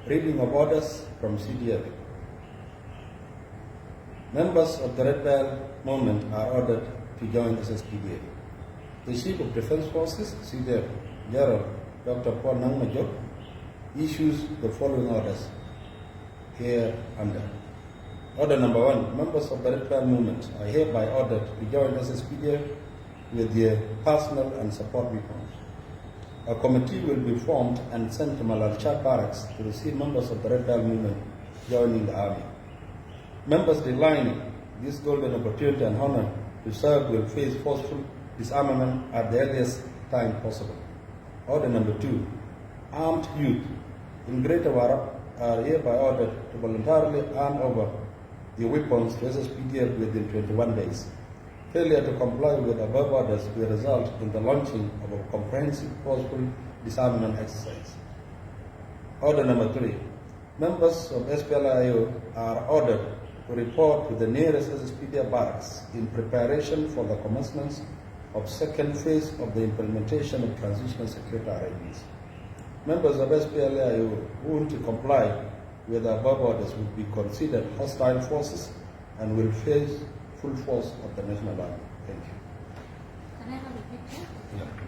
Reading of orders from CDF. Members of the Red Bell movement are ordered to join SSPDF. The Chief of Defense Forces, CDF, General Dr. Paul Nangmajok, issues the following orders here under. Order number 1. Members of the Red Bell movement are hereby ordered to join SSPDF with their personnel and support weapons. A committee will be formed and sent to Malal Chad Barracks to receive members of the Red Bell movement joining the army. Members declining this golden opportunity and honor to serve will face forceful disarmament at the earliest time possible. Order number 2. Armed youth in Greater Warab are hereby ordered to voluntarily hand over the weapons to SSPDF within 21 days. Failure to comply with above orders will result in the launching of a comprehensive forceful disarmament exercise. Order number 3. Members of SPLIO are ordered to report to the nearest SSPDF barracks in preparation for the commencement of second phase of the implementation of transitional security arrangements. Members of SPLIO who want to comply with the above orders will be considered hostile forces and will face full force of the National Army. Thank you. Can I have a picture? Yeah.